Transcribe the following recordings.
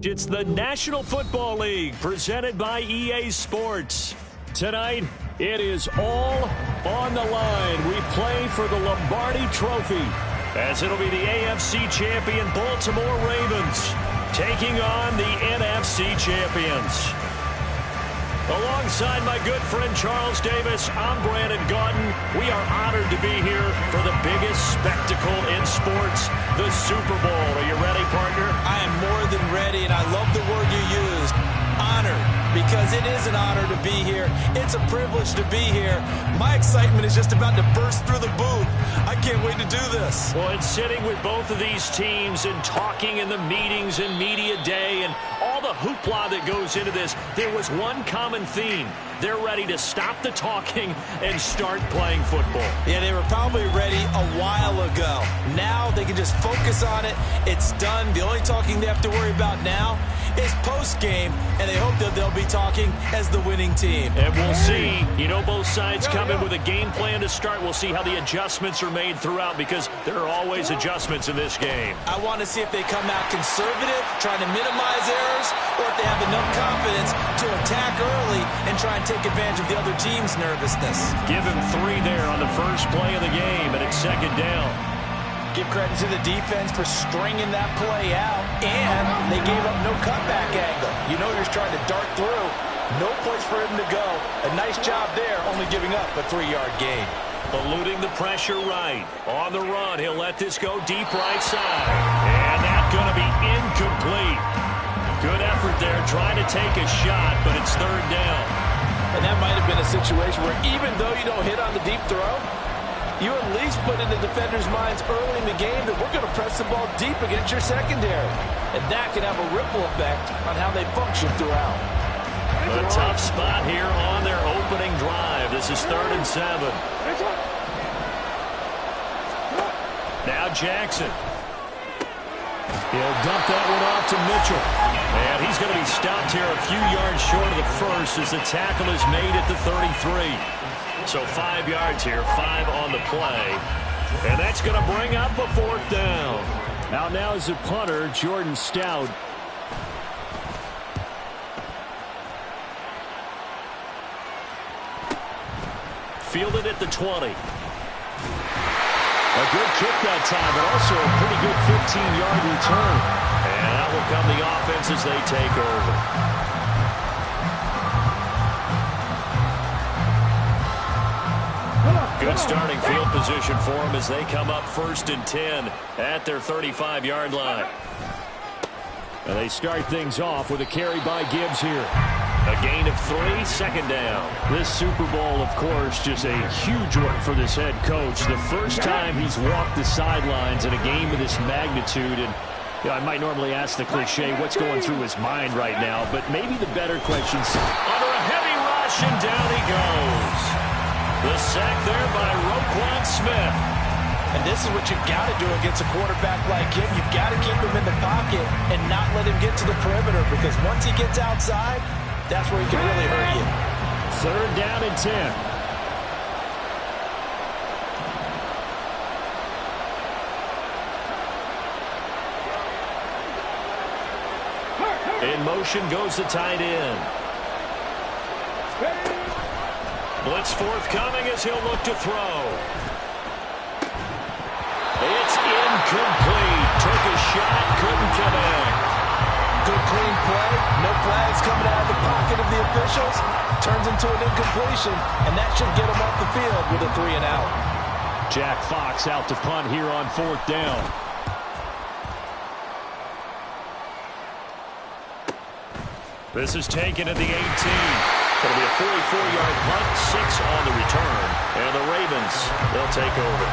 It's the National Football League presented by EA Sports. Tonight, it is all on the line. We play for the Lombardi Trophy, as it'll be the AFC champion Baltimore Ravens taking on the NFC champions. Alongside my good friend Charles Davis, I'm Brandon Gaudin. We are honored to be here for the biggest spectacle in sports, the Super Bowl. Are you ready, partner? I am more than ready, and I love the word you used, honored, because it is an honor to be here. It's a privilege to be here. My excitement is just about to burst through the booth. I can't wait to do this. Well, it's sitting with both of these teams and talking in the meetings and media day and all the hoopla that goes into this. There was one common theme. They're ready to stop the talking and start playing football. Yeah, they were probably ready a while ago. Now they can just focus on it. It's done. The only talking they have to worry about now is post-game, and they hope that they'll be talking as the winning team. And we'll see. You know, both sides come in with a game plan to start. We'll see how the adjustments are made throughout, because there are always adjustments in this game. I want to see if they come out conservative, trying to minimize errors, or if they have enough confidence to attack early and try and take advantage of the other team's nervousness. Give him 3 there on the first play of the game, and it's second down. Give credit to the defense for stringing that play out, and they gave up no cutback angle. You know you're trying to dart through. No place for him to go. A nice job there, only giving up a 3-yard gain. Eluding the pressure right. On the run, he'll let this go deep right side. And that's going to be incomplete. Good effort there, trying to take a shot, but it's third down. And that might have been a situation where even though you don't hit on the deep throw, you at least put in the defenders' minds early in the game that we're going to press the ball deep against your secondary. And that can have a ripple effect on how they function throughout. A tough spot here on their opening drive. This is 3rd and 7. Now Jackson. He'll dump that one off to Mitchell. And he's going to be stopped here a few yards short of the first as the tackle is made at the 33. So 5 yards here, 5 on the play. And that's going to bring up a 4th down. Out now is the punter, Jordan Stout. Fielded at the 20. A good kick that time, but also a pretty good 15-yard return. And that will come the offense as they take over. Good starting field position for them as they come up 1st and 10 at their 35-yard line. And they start things off with a carry by Gibbs here. A gain of 3, 2nd down. This Super Bowl, of course, just a huge one for this head coach. The first time he's walked the sidelines in a game of this magnitude. And you know, I might normally ask the cliche, what's going through his mind right now? But maybe the better question's under a heavy rush, and down he goes. The sack there by Roquan Smith. And this is what you've got to do against a quarterback like him. You've got to keep him in the pocket and not let him get to the perimeter, because once he gets outside, that's where he can really hurt you. 3rd down and 10. In motion goes the tight end. Blitz forthcoming as he'll look to throw. It's incomplete. Took a shot, couldn't connect. Good clean play. No flags coming out of the pocket of the officials. Turns into an incompletion, and that should get him off the field with a 3 and out. Jack Fox out to punt here on 4th down. This is taken at the 18. It'll be a 44-yard punt, 6 on the return. And the Ravens, they'll take over.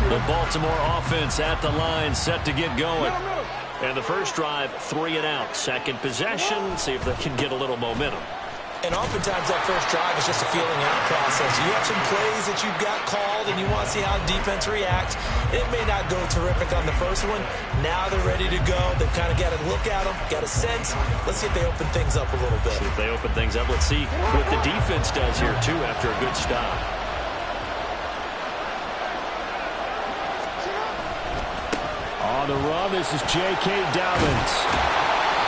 The Baltimore offense at the line, set to get going. And the first drive, 3 and out. Second possession, see if they can get a little momentum. And oftentimes that first drive is just a feeling out process. You have some plays that you've got called field, and you want to see how defense reacts. It may not go terrific on the first one. Now they're ready to go. They've kind of got to look at them, got a sense. Let's see if they open things up a little bit. See if they open things up. Let's see what the defense does here, too, after a good stop. On the run, this is J.K. Dobbins.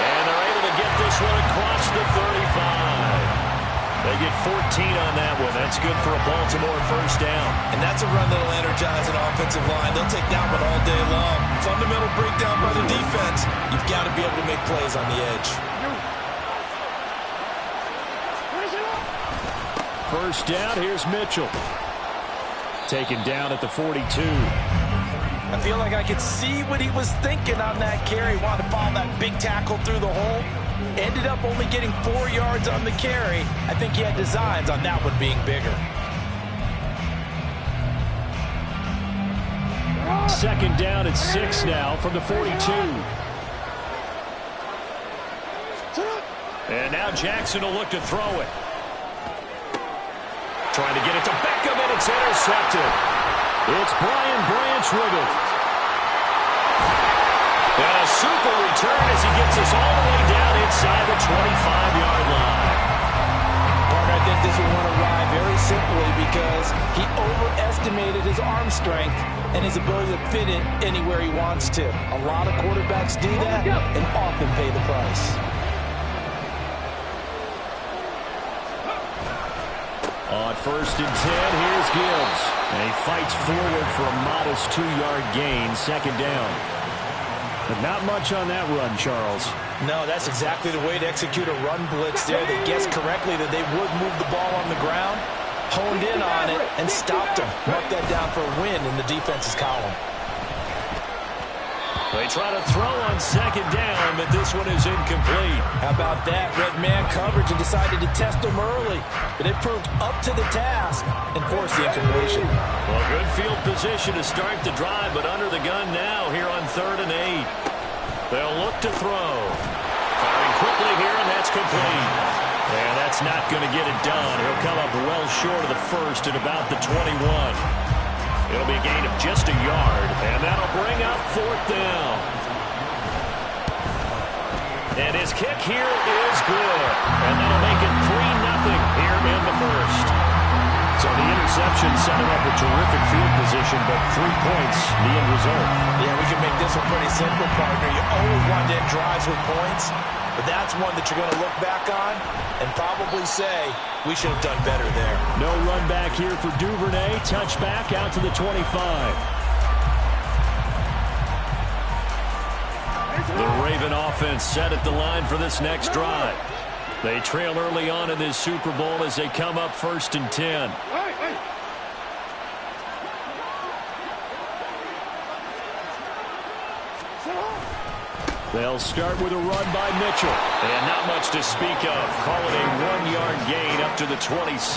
And they're able to get this one across the 35. They get 14 on that one. That's good for a Baltimore first down. And that's a run that'll energize an offensive line. They'll take that one all day long. Fundamental breakdown by the defense. You've got to be able to make plays on the edge. First down, here's Mitchell. Taken down at the 42. I feel like I could see what he was thinking on that carry. Wanted to follow that big tackle through the hole. Ended up only getting 4 yards on the carry. I think he had designs on that one being bigger. Second down at 6 now from the 42. And now Jackson will look to throw it. Trying to get it to Beckham, and it's intercepted. It's Brian Branch with it. And a super return as he gets us all the way down inside the 25-yard line. Partner, I think this will want to ride very simply because he overestimated his arm strength and his ability to fit it anywhere he wants to. A lot of quarterbacks do that and often pay the price. On first and 10, here's Gibbs. And he fights forward for a modest 2-yard gain, second down. But not much on that run, Charles. No, that's exactly the way to execute a run blitz there. They guessed correctly that they would move the ball on the ground, honed in on it, and stopped them. Mark that down for a win in the defense's column. They try to throw on second down, but this one is incomplete. How about that? Red man coverage and decided to test them early. But it proved up to the task and forced the incompletion. Well, good field position to start the drive, but under the gun now here on 3rd and 8. They'll look to throw. Firing quickly here, and that's complete. And that's not going to get it done. He'll come up well short of the first at about the 21. It'll be a gain of just a yard, and that'll bring up 4th down. And his kick here is good, and that'll make it 3-0 here in the first. So the interception set him up a terrific field position, but 3 points, the end result. Yeah, we can make this one pretty simple, partner. You always want to end drives with points, but that's one that you're going to look back on and probably say, we should have done better there. No run back here for Duvernay. Touchback out to the 25. The Raven offense set at the line for this next drive. They trail early on in this Super Bowl as they come up 1st and 10. They'll start with a run by Mitchell. And not much to speak of. Call it a 1-yard gain up to the 26.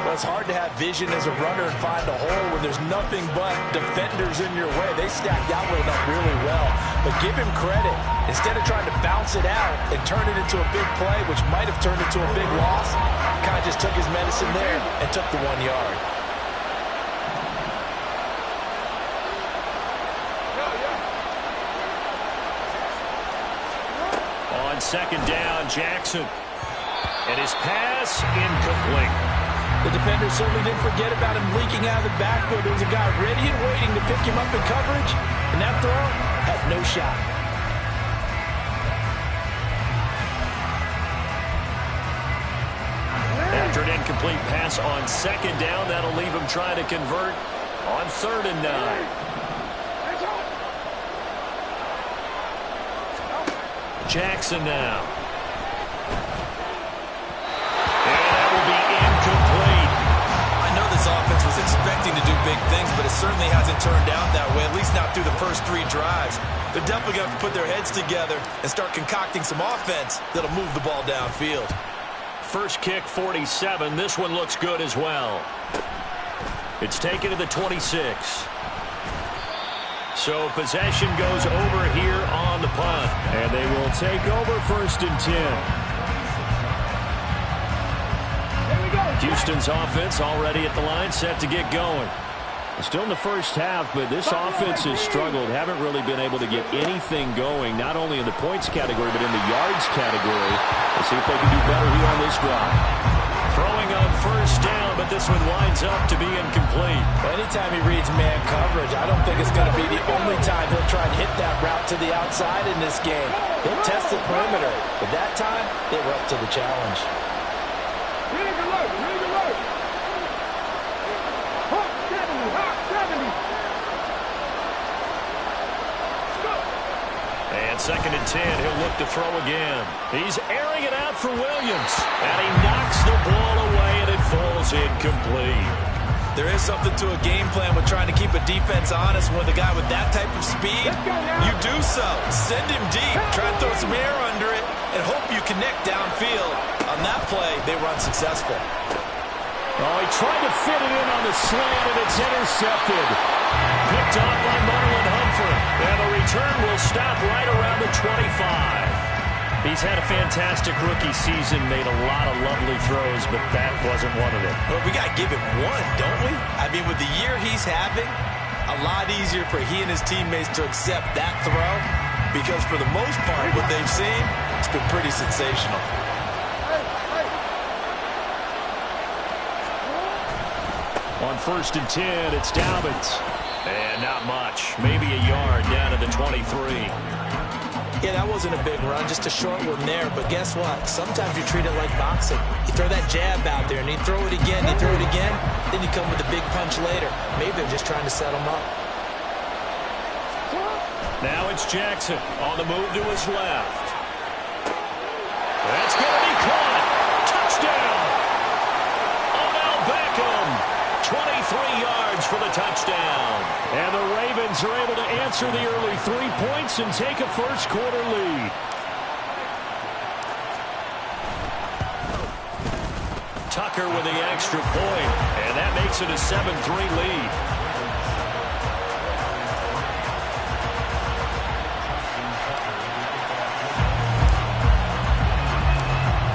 Well, it's hard to have vision as a runner and find a hole when there's nothing but defenders in your way. They stacked that one up really well. But give him credit. Instead of trying to bounce it out and turn it into a big play, which might have turned into a big loss, kind of just took his medicine there and took the 1 yard. On second down, Jackson. And his pass incomplete. The defender certainly didn't forget about him leaking out of the backfield. There was a guy ready and waiting to pick him up in coverage, and that throw had no shot. After an incomplete pass on second down, that'll leave him trying to convert on 3rd and 9. Jackson now. And that will be incomplete. I know this offense was expecting to do big things, but it certainly hasn't turned out that way, at least not through the first 3 drives. They're definitely going to have to put their heads together and start concocting some offense that'll move the ball downfield. First kick, 47. This one looks good as well. It's taken to the 26. So possession goes over here on the punt. And they will take over 1st and 10. Houston's offense already at the line, set to get going. Still in the first half, but this offense has struggled. Haven't really been able to get anything going, not only in the points category, but in the yards category. Let's see if they can do better here on this drive. Throwing on first down, but this one winds up to be incomplete. Anytime he reads man coverage, I don't think it's going to be the only time he'll try and hit that route to the outside in this game. He'll test the perimeter, but that time, they were up to the challenge. And 2nd and 10, he'll look to throw again. He's airing it out for Williams. And he knocks the ball away, and it falls incomplete. There is something to a game plan with trying to keep a defense honest. When the guy with that type of speed, you do so. Send him deep. Try and throw some air under it and hope you connect downfield. On that play, they were unsuccessful. Oh, he tried to fit it in on the slant, and it's intercepted. Picked off by Marlon Humphrey. And the return will stop right around the 25. He's had a fantastic rookie season, made a lot of lovely throws, but that wasn't one of them. Well, we got to give him one, don't we? I mean, with the year he's having, a lot easier for he and his teammates to accept that throw, because for the most part, what they've seen, it's been pretty sensational. On 1st and 10, it's Dobbins. And not much. Maybe a yard down to the 23. Yeah, that wasn't a big run, just a short one there. But guess what? Sometimes you treat it like boxing. You throw that jab out there, and you throw it again, you throw it again, then you come with a big punch later. Maybe they're just trying to set him up. Now it's Jackson on the move to his left. That's going to be caught. Touchdown. Odell Beckham. 23 yards for the touchdown. And the Ravens are able to answer the early 3 points and take a first-quarter lead. Tucker with the extra point, and that makes it a 7-3 lead.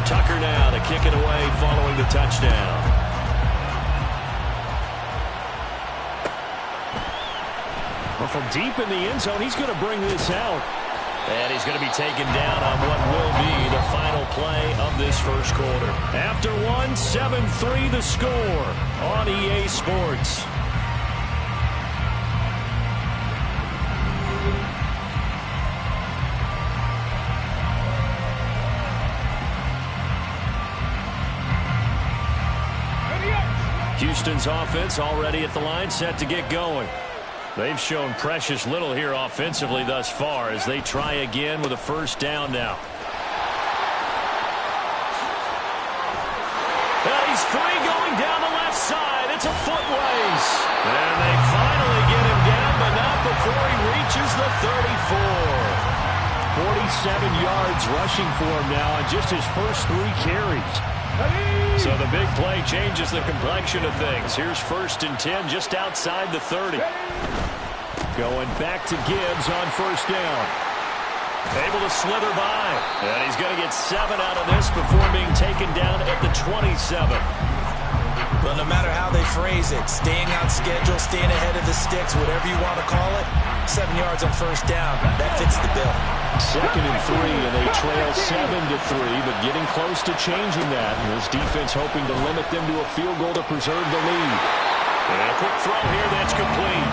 Tucker now to kick it away following the touchdown. Well, from deep in the end zone, he's going to bring this out. And he's going to be taken down on what will be the final play of this first quarter. After one, 7-3 the score on EA Sports. Houston's offense already at the line, set to get going. They've shown precious little here offensively thus far as they try again with a first down now. And he's free going down the left side. It's a foot race. And they finally get him down, but not before he reaches the 34. 47 yards rushing for him now on just his first 3 carries. So the big play changes the complexion of things. Here's 1st and 10 just outside the 30. Going back to Gibbs on first down. Able to slither by. And he's going to get 7 out of this before being taken down at the 27. Well, no matter how they phrase it, staying on schedule, staying ahead of the sticks, whatever you want to call it, 7 yards on first down, that fits the bill. 2nd and 3, and they trail 7-3, but getting close to changing that. And this defense hoping to limit them to a field goal to preserve the lead. And a quick throw here that's complete.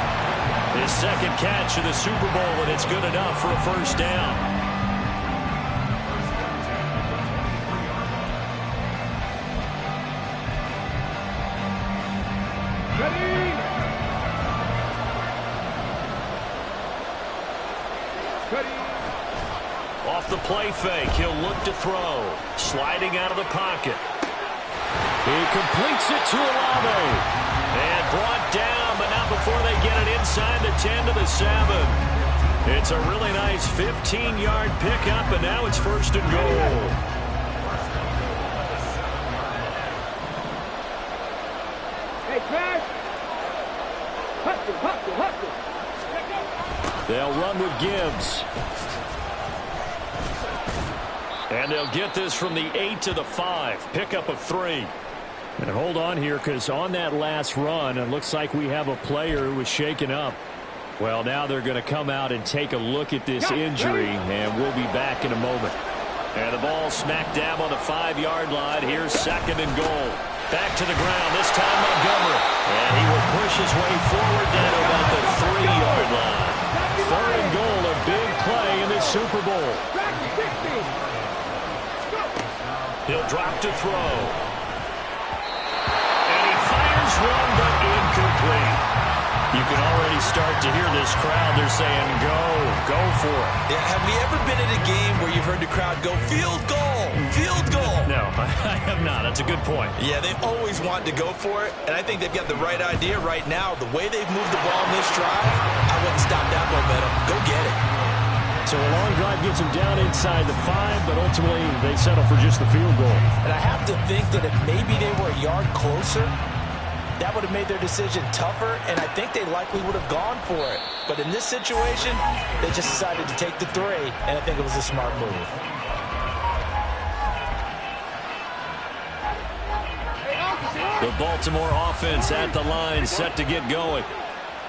His 2nd catch of the Super Bowl, and it's good enough for a first down. Off the play fake, he'll look to throw. Sliding out of the pocket. He completes it to Olave. And brought down, but not before they get it inside the 10 to the 7. It's a really nice 15-yard pickup, and now it's 1st and goal. Hey, Crash. Hustle. They'll run with Gibbs. And they'll get this from the 8 to the 5. Pickup of 3. And hold on here, because on that last run, it looks like we have a player who was shaken up. Well, now they're going to come out and take a look at this injury, and we'll be back in a moment. And the ball smack dab on the 5-yard line. Here's 2nd and goal. Back to the ground, this time Montgomery. And he will push his way forward down to about the 3-yard line. 3rd and goal, a big play in this Super Bowl. He'll drop to throw. And he fires one, but incomplete. You can already start to hear this crowd. They're saying, go for it. Yeah, have we ever been in a game where you've heard the crowd go, field goal, field goal? No, I have not. That's a good point. Yeah, they always want to go for it, and I think they've got the right idea right now. The way they've moved the ball in this drive, I wouldn't stop that momentum. Go get it. So a long drive gets them down inside the 5, but ultimately they settle for just the field goal. And I have to think that if maybe they were a yard closer, that would have made their decision tougher, and I think they likely would have gone for it. But in this situation, they just decided to take the 3, and I think it was a smart move. The Baltimore offense at the line, set to get going.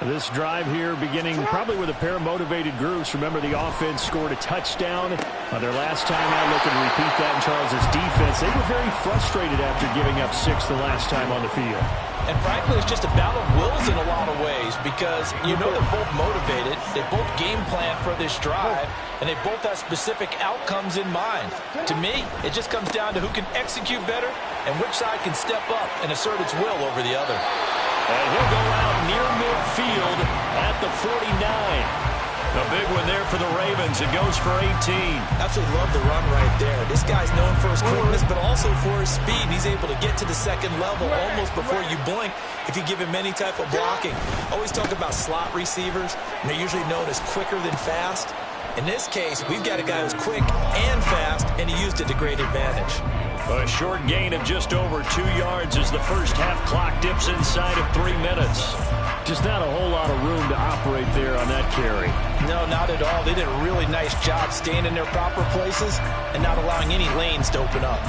This drive here beginning probably with a pair of motivated groups. Remember, the offense scored a touchdown their last time out. Looking to repeat that in Charles' defense. They were very frustrated after giving up 6 the last time on the field. And frankly, it's just a battle of wills in a lot of ways, because you know they're both motivated, they both game plan for this drive, and they both have specific outcomes in mind. To me, it just comes down to who can execute better and which side can step up and assert its will over the other. And he'll go out near midfield at the 49. A big one there for the Ravens. It goes for 18. Absolutely love the run right there. This guy's known for his quickness, but also for his speed. He's able to get to the 2nd level almost before you blink if you give him any type of blocking. Always talk about slot receivers, and they're usually known as quicker than fast. In this case, we've got a guy who's quick and fast, and he used it to great advantage. A short gain of just over 2 yards as the first half clock dips inside of 3 minutes. Just not a whole lot of room to operate there on that carry. No, not at all. They did a really nice job staying in their proper places and not allowing any lanes to open up.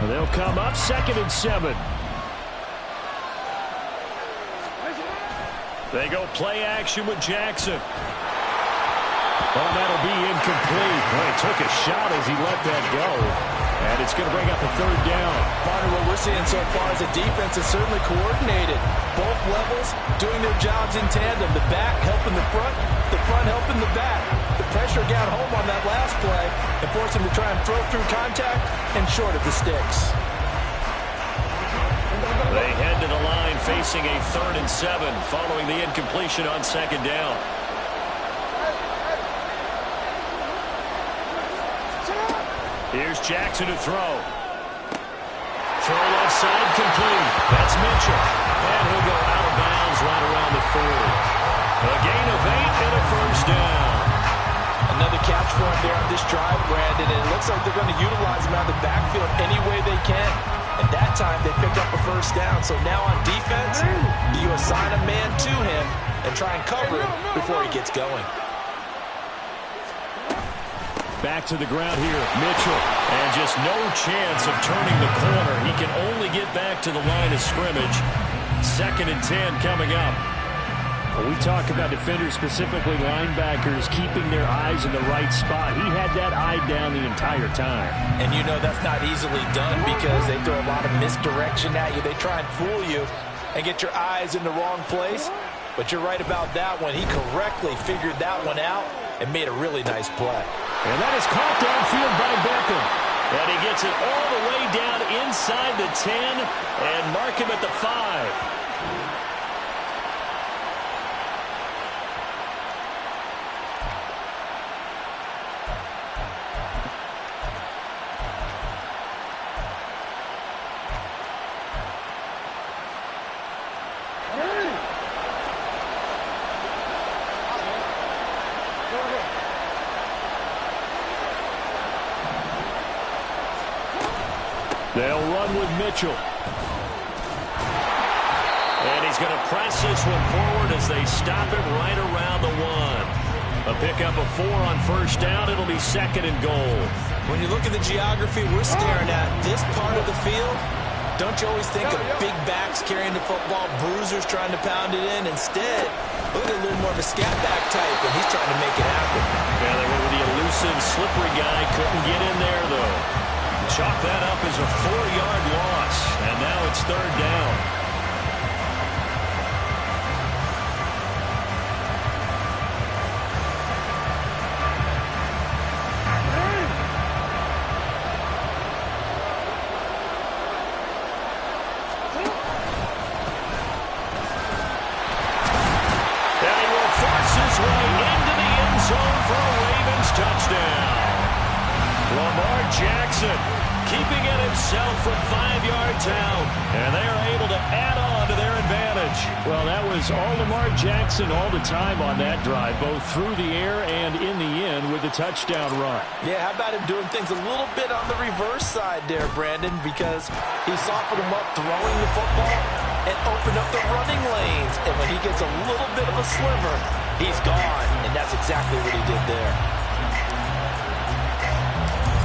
They'll come up 2nd and 7. They go play action with Jackson. Oh, that'll be incomplete. Well, he took a shot as he let that go. And it's going to bring up a 3rd down. Part of what we're seeing so far is the defense is certainly coordinated. Both levels doing their jobs in tandem. The back helping the front helping the back. The pressure got home on that last play and forced him to try and throw through contact and short of the sticks. They head to the line facing a 3rd and 7 following the incompletion on 2nd down. Here's Jackson to throw. Throw left side complete. That's Mitchell. And he'll go out of bounds right around the 40. A gain of 8 and a 1st down. Another catch for him there on this drive, Brandon. And it looks like they're going to utilize him out of the backfield any way they can. And that time they pick up a 1st down. So now on defense, do you assign a man to him and try and cover him before he gets going? Back to the ground here, Mitchell. And just no chance of turning the corner. He can only get back to the line of scrimmage. 2nd and 10 coming up. When we talk about defenders, specifically linebackers, keeping their eyes in the right spot. He had that eye down the entire time. And you know that's not easily done because they throw a lot of misdirection at you. They try and fool you and get your eyes in the wrong place. But you're right about that one. He correctly figured that one out and made a really nice play. And that is caught downfield by Beckham. And he gets it all the way down inside the 10 and mark him at the 5. They'll run with Mitchell. And he's going to press this one forward as they stop it right around the 1. A pickup of 4 on 1st down. It'll be 2nd and goal. When you look at the geography we're staring at, this part of the field, don't you always think of big backs carrying the football, bruisers trying to pound it in? Instead, look at a little more of a scat back type, and he's trying to make it happen. Yeah, they went with the elusive, slippery guy. Couldn't get in there, though. Chalk that up as a 4-yard loss, and now it's 3rd down. Touchdown. Lamar Jackson keeping it himself from 5 yards out, and they are able to add on to their advantage. Well, that was all Lamar Jackson all the time on that drive, both through the air and in the end with the touchdown run. Yeah, how about him doing things a little bit on the reverse side there, Brandon, because he softened him up throwing the football and opened up the running lanes. And when he gets a little bit of a sliver, he's gone, and that's exactly what he did there.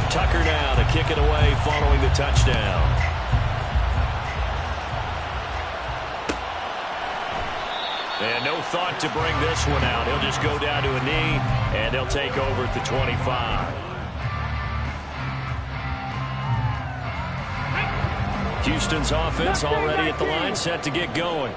Tucker now to kick it away following the touchdown. And no thought to bring this one out. He'll just go down to a knee, and they'll take over at the 25. Houston's offense already at the line, set to get going.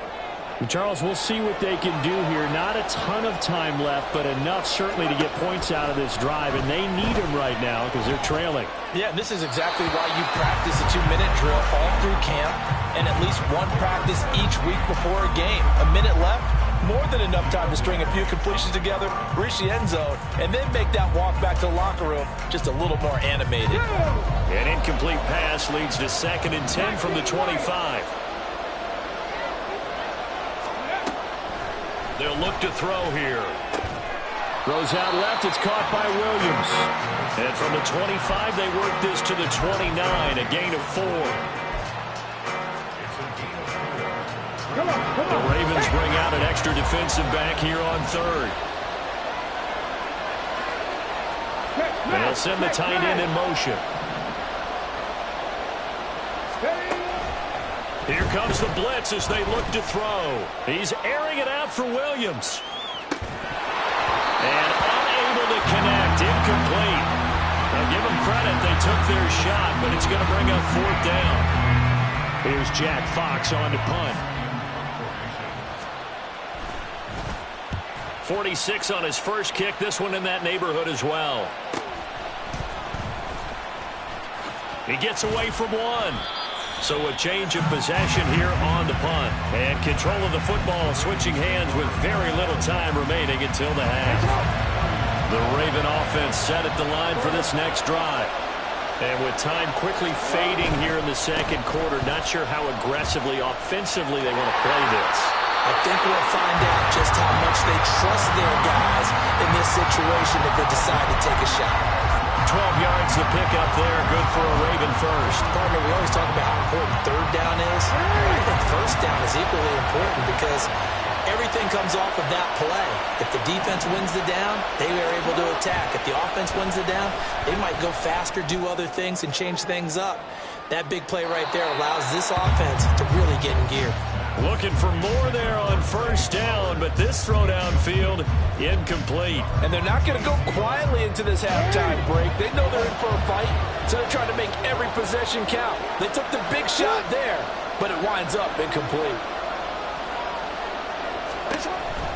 Charles, we'll see what they can do here. Not a ton of time left, but enough certainly to get points out of this drive, and they need them right now because they're trailing. Yeah, this is exactly why you practice a 2-minute drill all through camp and at least one practice each week before a game. A minute left, more than enough time to string a few completions together, reach the end zone, and then make that walk back to the locker room just a little more animated. An incomplete pass leads to 2nd and 10 from the 25. They'll look to throw here. Throws out left. It's caught by Williams. And from the 25, they work this to the 29, a gain of 4. The Ravens bring out an extra defensive back here on 3rd. They'll send the tight end in motion. Here comes the blitz as they look to throw. He's airing it out for Williams. And unable to connect. Incomplete. Now give them credit. They took their shot, but it's going to bring up 4th down. Here's Jack Fox on to punt. 46 on his first kick. This one in that neighborhood as well. He gets away from one. So a change of possession here on the punt. And control of the football switching hands with very little time remaining until the half. The Raven offense set at the line for this next drive. And with time quickly fading here in the 2nd quarter, not sure how aggressively, offensively they want to play this. I think we'll find out just how much they trust their guys in this situation if they decide to take a shot. 12 yards to pick up there. Good for a Raven first. Partner, we always talk about how important 3rd down is. I think 1st down is equally important because everything comes off of that play. If the defense wins the down, they are able to attack. If the offense wins the down, they might go faster, do other things, and change things up. That big play right there allows this offense to really get in gear. Looking for more there on 1st down, but this throw downfield incomplete. And they're not going to go quietly into this halftime break. They know they're in for a fight, so they're trying to make every possession count. They took the big shot there, but it winds up incomplete.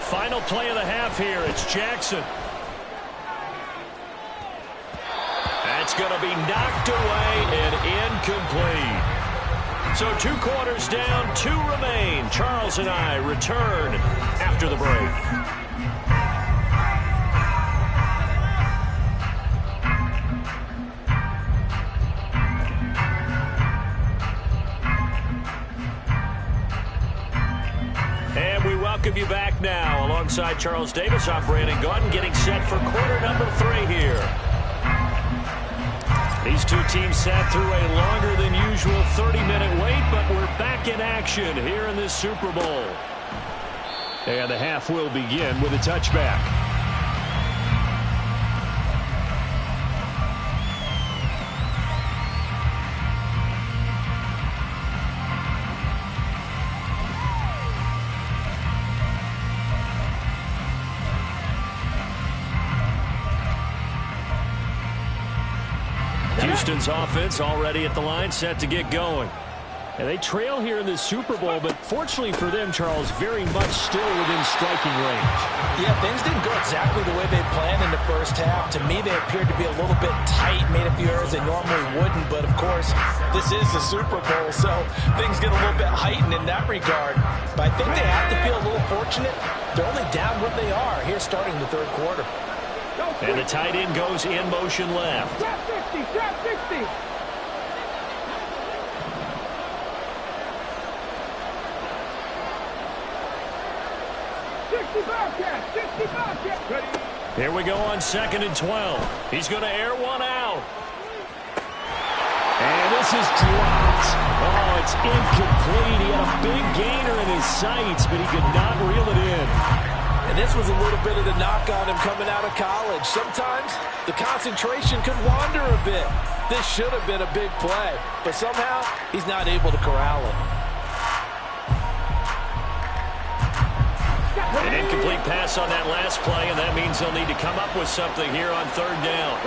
Final play of the half here. It's Jackson. That's going to be knocked away and incomplete. So 2 quarters down, 2 remain. Charles and I return after the break. And we welcome you back now. Alongside Charles Davis, I'm Brandon Gaudin, getting set for quarter number 3 here. These two teams sat through a longer than usual 30-minute wait, but we're back in action here in this Super Bowl. And the half will begin with a touchback. Houston's offense already at the line, set to get going. And they trail here in this Super Bowl, but fortunately for them, Charles, very much still within striking range. Yeah, things didn't go exactly the way they planned in the first half. To me, they appeared to be a little bit tight, made a few errors they normally wouldn't. But, of course, this is the Super Bowl, so things get a little bit heightened in that regard. But I think they have to feel a little fortunate. They're only down what they are here starting the third quarter. And the tight end goes in motion left. Trap 60, trap 60. 60 Bobcats. Ready. Here we go on 2nd and 12. He's going to air one out. And this is dropped. Oh, it's incomplete. He had a big gainer in his sights, but he could not reel it in. And this was a little bit of the knock on him coming out of college. Sometimes the concentration could wander a bit. This should have been a big play, but somehow he's not able to corral it. An incomplete pass on that last play, and that means they'll need to come up with something here on 3rd down.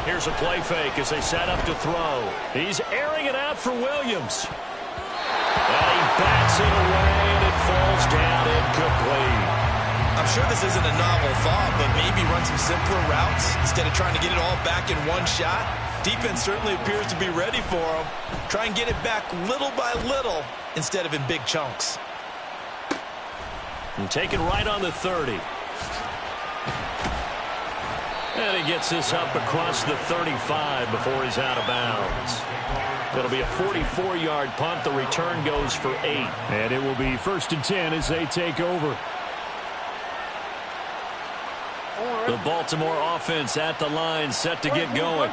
Here's a play fake as they set up to throw. He's airing it out for Williams. And he bats it away, and it falls down incomplete. I'm sure this isn't a novel thought, but maybe run some simpler routes instead of trying to get it all back in one shot. Defense certainly appears to be ready for him. Try and get it back little by little instead of in big chunks. And taken right on the 30. And he gets this up across the 35 before he's out of bounds. It'll be a 44-yard punt. The return goes for 8. And it will be 1st and 10 as they take over. The Baltimore offense at the line, set to get going.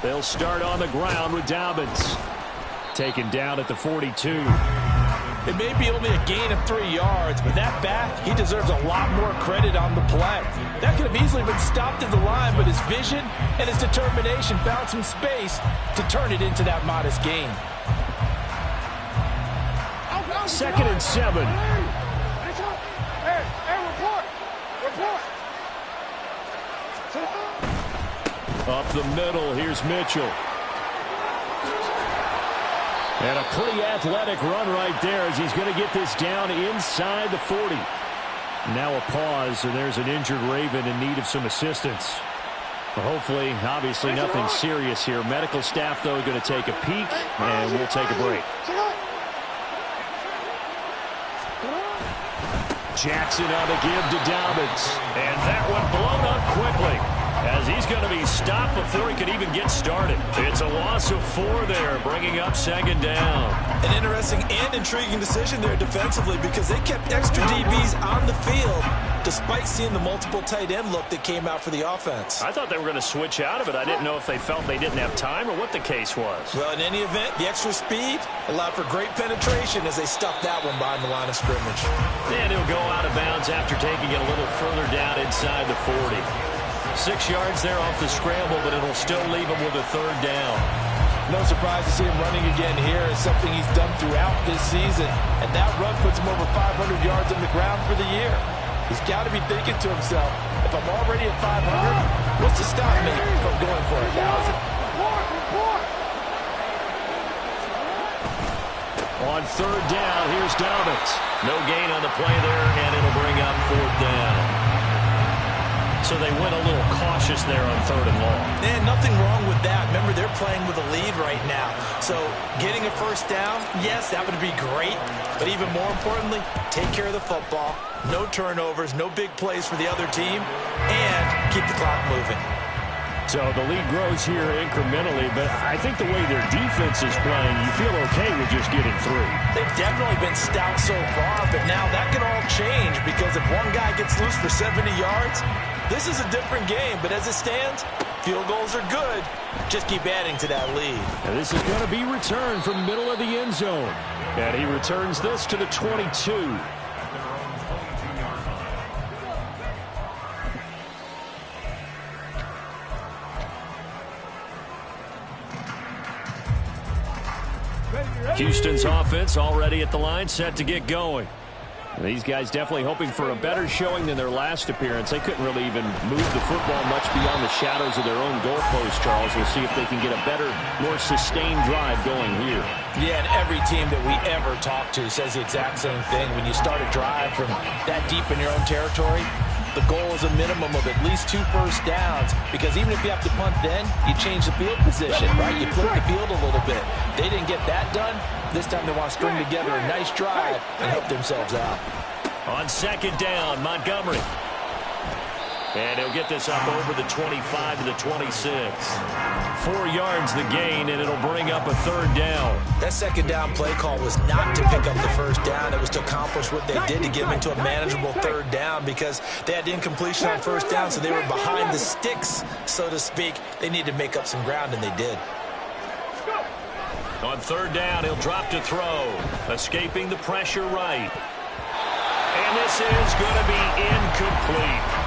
They'll start on the ground with Dobbins. Taken down at the 42. It may be only a gain of 3 yards, but that back, he deserves a lot more credit on the play. That could have easily been stopped at the line, but his vision and his determination found some space to turn it into that modest gain. 2nd and 7. Up the middle, here's Mitchell. And a pretty athletic run right there as he's going to get this down inside the 40. Now a pause, and there's an injured Raven in need of some assistance. Hopefully, obviously nothing serious here. Medical staff, though, going to take a peek, and we'll take a break. Jackson on the give to Dobbins. And that one blown up quickly, as he's going to be stopped before he could even get started. It's a loss of 4 there, bringing up 2nd down. An interesting and intriguing decision there defensively because they kept extra DBs on the field despite seeing the multiple tight end look that came out for the offense. I thought they were going to switch out of it. I didn't know if they felt they didn't have time or what the case was. Well, in any event, the extra speed allowed for great penetration as they stuffed that one behind the line of scrimmage. And he'll go out of bounds after taking it a little further down inside the 40. 6 yards there off the scramble, but it'll still leave him with a 3rd down. No surprise to see him running again here. It's something he's done throughout this season. And that run puts him over 500 yards on the ground for the year. He's got to be thinking to himself, if I'm already at 500, what's to stop me from going for 1,000? On 3rd down, here's Dobbins. No gain on the play there, and it'll bring up 4th down. So they went a little cautious there on 3rd and long. And nothing wrong with that. Remember, they're playing with a lead right now. So getting a 1st down, yes, that would be great. But even more importantly, take care of the football. No turnovers, no big plays for the other team, and keep the clock moving. So the lead grows here incrementally, but I think the way their defense is playing, you feel okay with just getting 3. They've definitely been stout so far, but now that can all change because if one guy gets loose for 70 yards, this is a different game. But as it stands, field goals are good. Just keep adding to that lead. And this is going to be returned from middle of the end zone. And he returns this to the 22. Houston's offense already at the line, set to get going. These guys definitely hoping for a better showing than their last appearance. They couldn't really even move the football much beyond the shadows of their own goalpost, Charles. We'll see if they can get a better, more sustained drive going here. Yeah, and every team that we ever talk to says the exact same thing. When you start a drive from that deep in your own territory, the goal is a minimum of at least 2 first downs, because even if you have to punt then, you change the field position, right? You flip the field a little bit. They didn't get that done. This time they want to string together a nice drive and help themselves out. On second down, Montgomery. And he'll get this up over the 25 to the 26. 4 yards the gain, and it'll bring up a 3rd down. That second down play call was not to pick up the first down. It was to accomplish what they did, to get them into a manageable 3rd down, because they had incompletion on first down, so they were behind the sticks, so to speak. They needed to make up some ground, and they did. On 3rd down, he'll drop to throw. Escaping the pressure right. And this is going to be incomplete.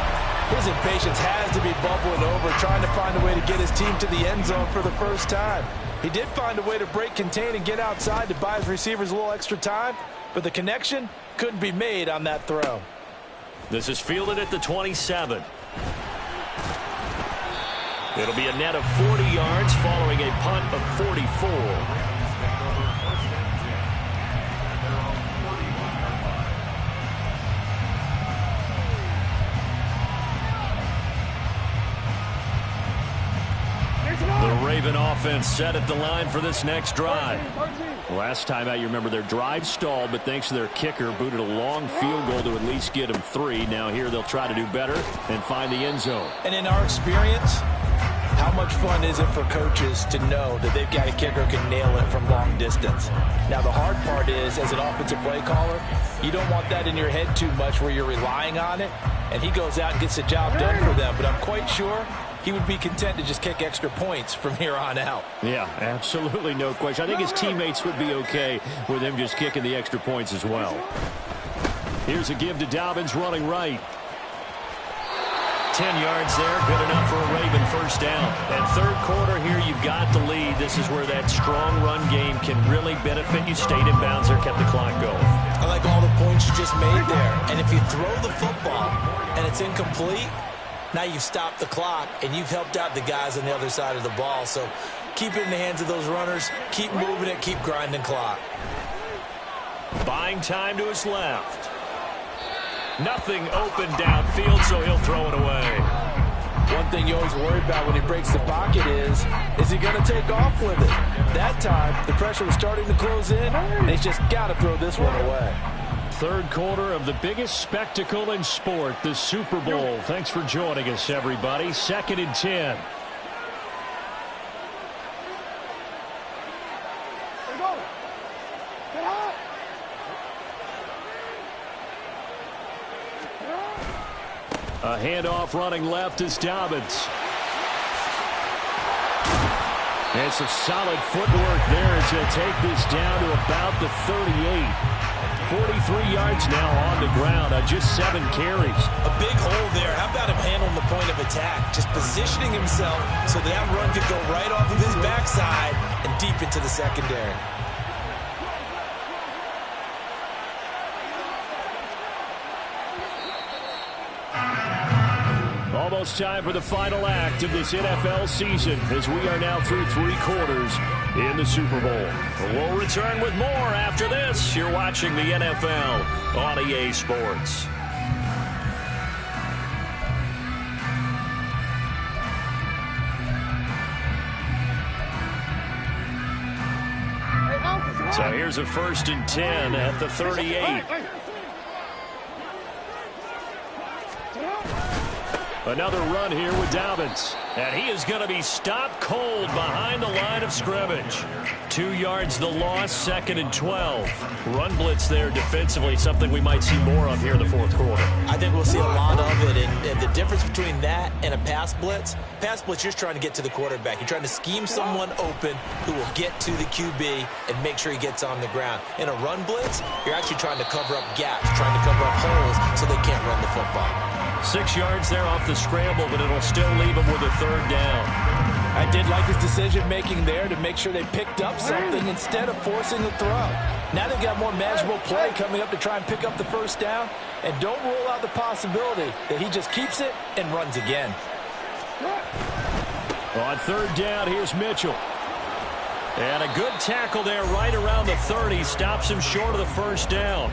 His impatience has to be bubbling over, trying to find a way to get his team to the end zone for the first time. He did find a way to break, contain, and get outside to buy his receivers a little extra time, but the connection couldn't be made on that throw. This is fielded at the 27. It'll be a net of 40 yards following a punt of 44. The Raven offense set at the line for this next drive. Last time out, you remember their drive stalled, but thanks to their kicker, booted a long field goal to at least get them 3. Now here they'll try to do better and find the end zone. And in our experience, how much fun is it for coaches to know that they've got a kicker who can nail it from long distance? Now, the hard part is, as an offensive play caller, you don't want that in your head too much where you're relying on it, and he goes out and gets the job done for them. But I'm quite sure he would be content to just kick extra points from here on out. Yeah, absolutely no question. I think his teammates would be okay with him just kicking the extra points as well. Here's a give to Dobbins running right. 10 yards there, good enough for a Raven first down. And 3rd quarter here, you've got the lead. This is where that strong run game can really benefit you. Stayed in bounds there, kept the clock going. I like all the points you just made there. And if you throw the football and it's incomplete, now you've stopped the clock and you've helped out the guys on the other side of the ball. So keep it in the hands of those runners. Keep moving it. Keep grinding clock. Buying time to his left. Nothing open downfield, so he'll throw it away. One thing you always worry about when he breaks the pocket is he going to take off with it? That time, the pressure was starting to close in, and he's just got to throw this one away. 3rd quarter of the biggest spectacle in sport, the Super Bowl. Thanks for joining us, everybody. 2nd and 10. A handoff running left is Dobbins. And some solid footwork there as he'll take this down to about the 38. 43 yards now on the ground on just 7 carries. A big hole there. How about him handling the point of attack? Just positioning himself so that run could go right off of his backside and deep into the secondary. Almost time for the final act of this NFL season as we are now through 3 quarters in the Super Bowl. We'll return with more after this. You're watching the NFL on EA Sports. So here's a 1st and 10 at the 38. Another run here with Dobbins. And he is going to be stopped cold behind the line of scrimmage. 2 yards the loss, 2nd and 12. Run blitz there defensively, something we might see more of here in the 4th quarter. I think we'll see a lot of it. And the difference between that and a pass blitz, you're just trying to get to the quarterback. You're trying to scheme someone open who will get to the QB and make sure he gets on the ground. In a run blitz, you're actually trying to cover up gaps, trying to cover up holes so they can't run the football. 6 yards there off the scramble, but it'll still leave him with a 3rd down. I did like his decision-making there to make sure they picked up something instead of forcing the throw. Now they've got more manageable play coming up to try and pick up the first down. And don't rule out the possibility that he just keeps it and runs again. On third down, here's Mitchell. And a good tackle there right around the 30. Stops him short of the first down.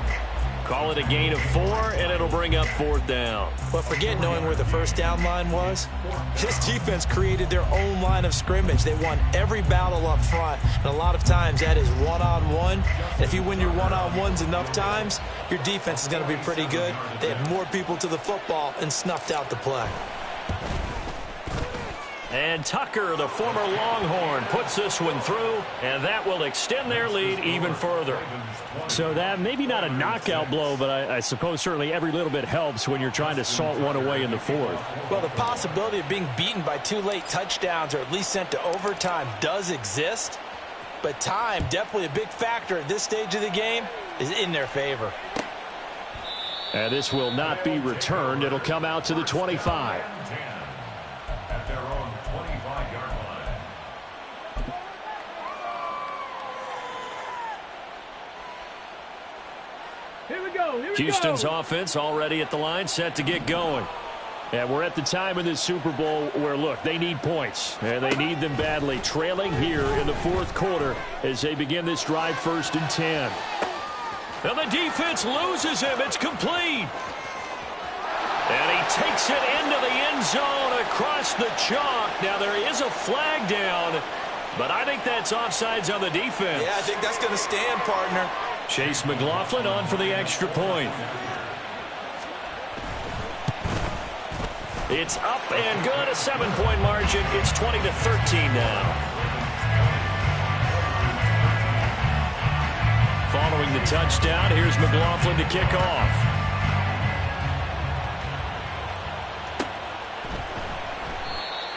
Call it a gain of 4, and it'll bring up fourth down. But forget knowing where the first down line was. This defense created their own line of scrimmage. They won every battle up front, and a lot of times that is one-on-one. And if you win your one-on-ones enough times, your defense is going to be pretty good. They had more people to the football and snuffed out the play. And Tucker, the former Longhorn, puts this one through, and that will extend their lead even further. So that maybe not a knockout blow, but I suppose certainly every little bit helps when you're trying to salt one away in the fourth. Well, the possibility of being beaten by 2 late touchdowns or at least sent to overtime does exist. But time, definitely a big factor at this stage of the game, is in their favor. And this will not be returned. It'll come out to the 25. At their own 25-yard line. Here we go. Houston's offense already at the line, set to get going. And we're at the time in this Super Bowl where, look, they need points. And they need them badly. Trailing here in the fourth quarter as they begin this drive, 1st and 10. And the defense loses him. It's complete. And he takes it into the end zone across the chalk. Now, there is a flag down, but I think that's offsides on the defense. Yeah, I think that's going to stand, partner. Chase McLaughlin on for the extra point. It's up and good, a 7-point margin. It's 20-13 now. Following the touchdown, here's McLaughlin to kick off.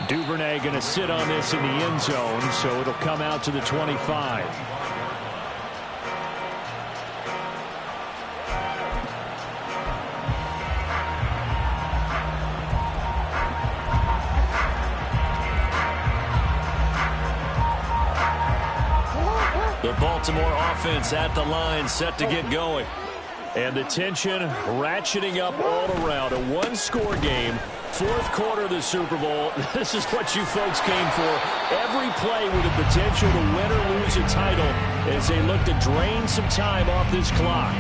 Duvernay going to sit on this in the end zone, so it'll come out to the 25. The Baltimore offense at the line, set to get going. And the tension ratcheting up all around. A one-score game. Fourth quarter of the Super Bowl. This is what you folks came for. Every play with the potential to win or lose a title as they look to drain some time off this clock.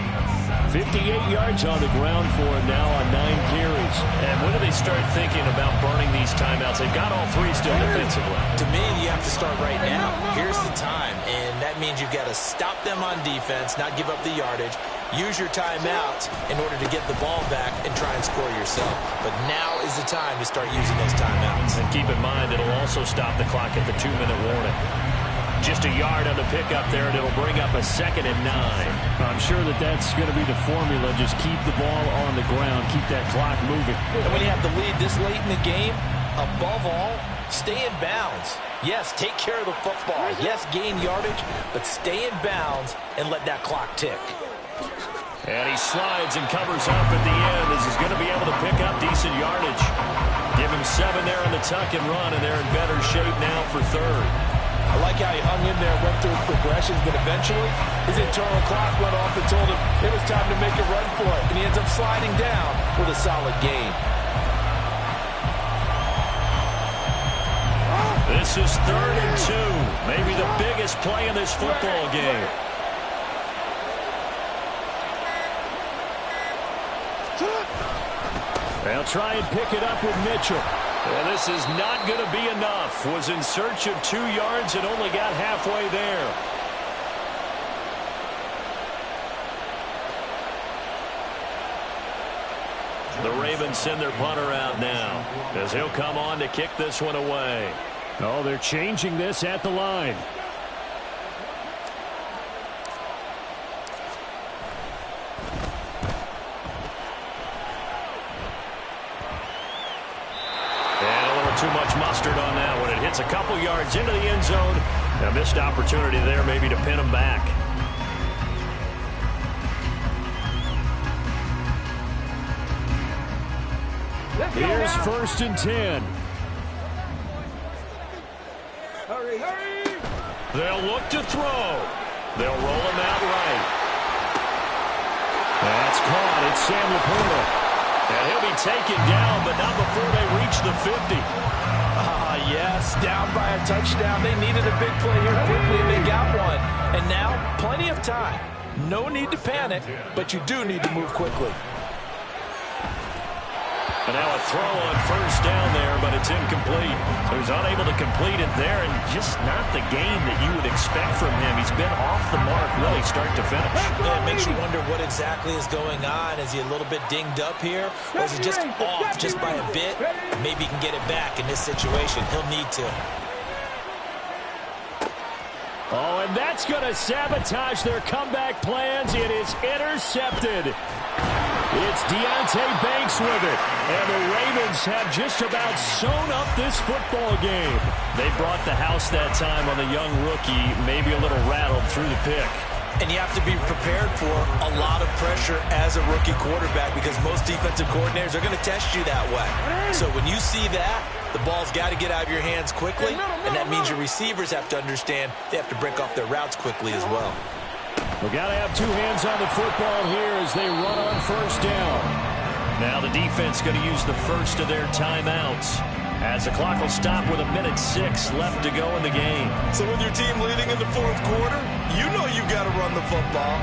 58 yards on the ground for him now on 9 carries. And when do they start thinking about burning these timeouts? They've got all 3 still defensively. To me, you have to start right now. Here's the time, and that means you've got to stop them on defense, not give up the yardage. Use your timeouts in order to get the ball back and try and score yourself. But now is the time to start using those timeouts. And keep in mind, it'll also stop the clock at the 2-minute warning. Just a yard on the pickup there, and it'll bring up a 2nd and 9. I'm sure that's going to be the formula. Just keep the ball on the ground. Keep that clock moving. And when you have the lead this late in the game, above all, stay in bounds. Yes, take care of the football. Yes, gain yardage, but stay in bounds and let that clock tick. And he slides and covers up at the end as he's going to be able to pick up decent yardage. Give him 7 there on the tuck and run, and they're in better shape now for 3rd. I like how he hung in there, went through his progressions, but eventually his internal clock went off and told him it was time to make a run for it. And he ends up sliding down with a solid gain. This is 3rd and 2. Maybe the biggest play in this football game. They'll try and pick it up with Mitchell. Well, this is not going to be enough. Was in search of 2 yards and only got halfway there. The Ravens send their punter out now as he'll come on to kick this one away. Oh, they're changing this at the line. Too much mustard on that one. It hits a couple yards into the end zone. A missed opportunity there maybe to pin him back. Here's 1st and 10. They'll look to throw. They'll roll him out right. That's caught. It's Sam Laporta. And he'll be taken down, but not before they reach the 50. Yes, down by a touchdown. They needed a big play here quickly, and they got one. And now, plenty of time. No need to panic, but you do need to move quickly. And now a throw on first down there, but it's incomplete. So he's unable to complete it there, and just not the game that you would expect from him. He's been off the mark really start to finish. Yeah, it makes you wonder what exactly is going on. Is he a little bit dinged up here? Or is he just off just by a bit? Maybe he can get it back in this situation. He'll need to. Oh, and that's going to sabotage their comeback plans. It is intercepted. It's Deonte Banks with it. And the Ravens have just about sewn up this football game. They brought the house that time on the young rookie, maybe a little rattled through the pick. And you have to be prepared for a lot of pressure as a rookie quarterback because most defensive coordinators are going to test you that way. So when you see that, the ball's got to get out of your hands quickly, and that means your receivers have to understand they have to break off their routes quickly as well. We've got to have two hands on the football here as they run on first down. Now the defense going to use the first of their timeouts as the clock will stop with 1:06 left to go in the game. So with your team leading in the fourth quarter, you know you've got to run the football.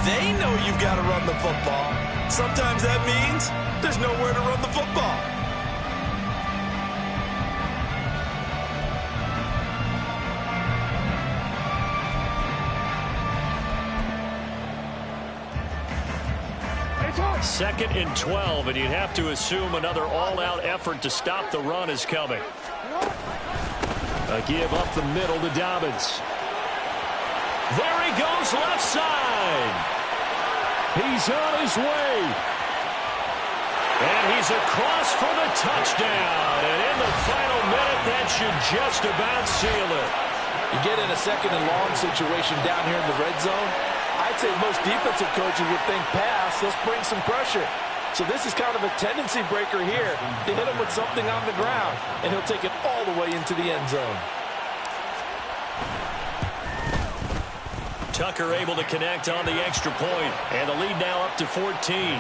They know you've got to run the football. Sometimes that means there's nowhere to run the football. Second and 12, and you'd have to assume another all-out effort to stop the run is coming. A give up the middle to Dobbins. There he goes left side. He's on his way. And he's across for the touchdown. And in the final minute, that should just about seal it. You get in a second and long situation down here in the red zone. I'd say most defensive coaches would think pass, let's bring some pressure. So this is kind of a tendency breaker here to hit him with something on the ground, and he'll take it all the way into the end zone. Tucker able to connect on the extra point, and the lead now up to 14.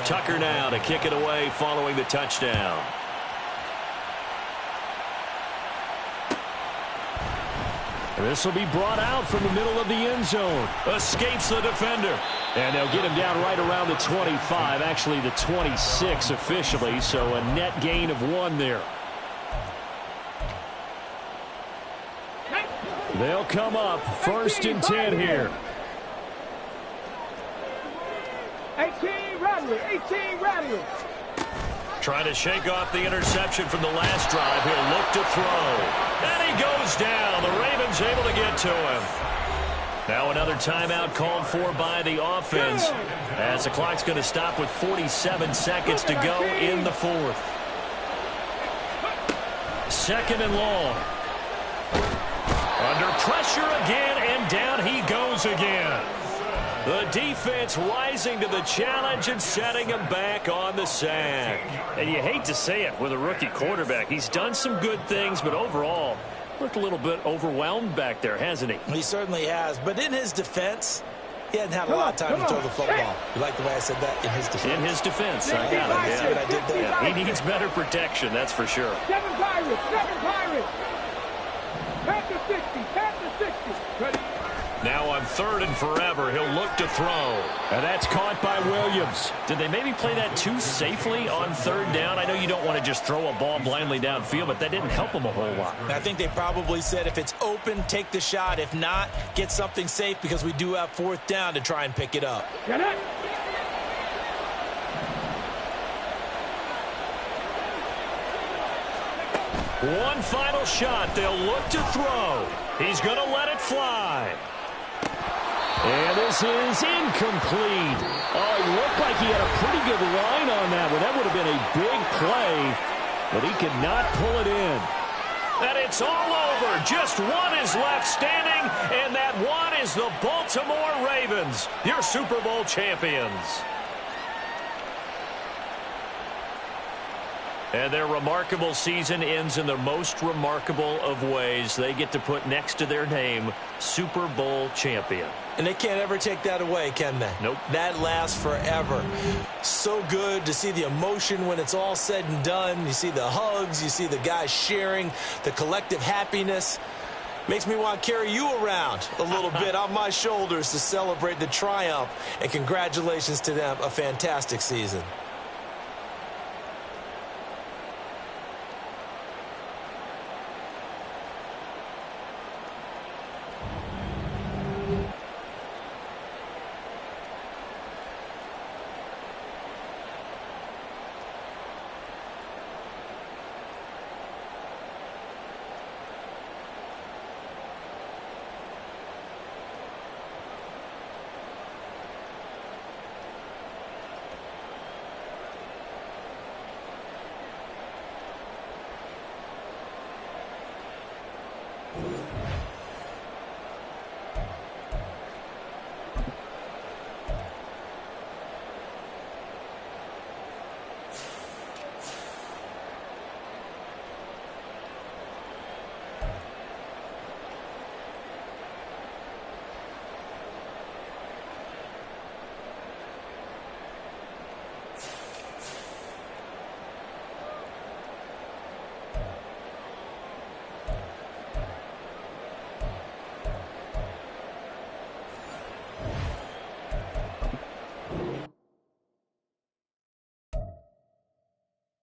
Tucker now to kick it away following the touchdown. This will be brought out from the middle of the end zone. Escapes the defender. And they'll get him down right around the 25, actually the 26 officially, so a net gain of 1 there. They'll come up first and 10 here. 18 Rattler, 18 Rattler. Trying to shake off the interception from the last drive. He'll look to throw. And he goes down. The Ravens able to get to him. Now another timeout called for by the offense as the clock's going to stop with 47 seconds to go in the fourth. Second and long. Under pressure again, and down he goes again. The defense rising to the challenge and setting him back on the sack. And you hate to say it with a rookie quarterback. He's done some good things, but overall, looked a little bit overwhelmed back there, hasn't he? He certainly has. But in his defense, he hadn't had a lot of time to throw the football. You like the way I said that? In his defense. In his defense. I got it. See what I did there? Yeah, he needs better protection, that's for sure. 7 Pirates, 7 Pirates. Panther 60, Panther 60. Ready? Now on third and forever, he'll look to throw. And that's caught by Williams. Did they maybe play that too safely on third down? I know you don't want to just throw a ball blindly downfield, but that didn't help him a whole lot. I think they probably said if it's open, take the shot. If not, get something safe because we do have fourth down to try and pick it up. Get it. One final shot. They'll look to throw. He's going to let it fly. And this is incomplete. Oh, it looked like he had a pretty good line on that one. That would have been a big play, but he could not pull it in. And it's all over. Just one is left standing, and that one is the Baltimore Ravens, your Super Bowl champions. And their remarkable season ends in the most remarkable of ways. They get to put next to their name, Super Bowl champion. And they can't ever take that away, can they? Nope. That lasts forever. So good to see the emotion when it's all said and done. You see the hugs. You see the guys sharing, the collective happiness. Makes me want to carry you around a little bit on my shoulders to celebrate the triumph. And congratulations to them. A fantastic season.